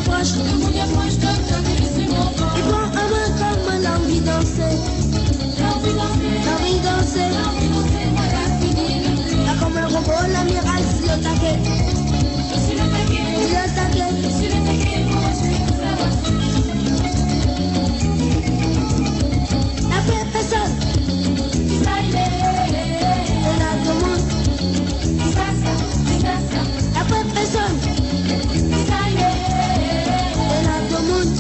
approche, il prend un main comme l'envie de danser. L'envie de danser. Là comme un robot, l'amiral sur le taquet. Sur le taquet. La paix personne. C'est là tout le monde. La paix personne. C'est là tout le monde.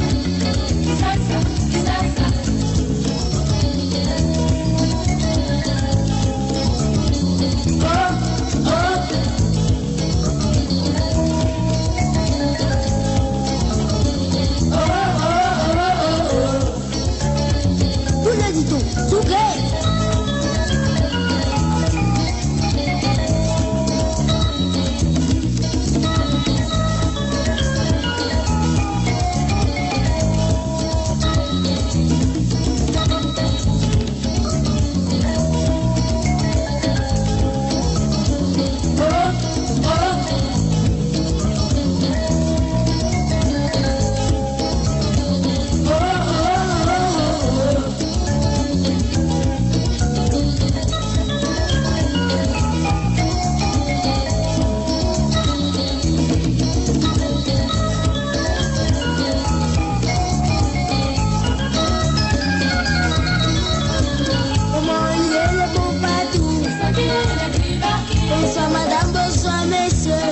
Bonsoir madame, bonsoir messieurs.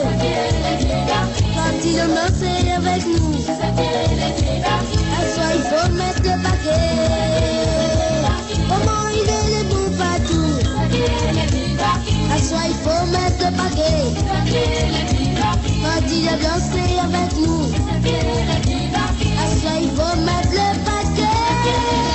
Quand ils ont dansé avec nous, à soi il faut mettre le paquet. Comment il est le bon patou? À soi il faut mettre le paquet. Quand il a dansé avec nous, à soi il faut mettre le paquet.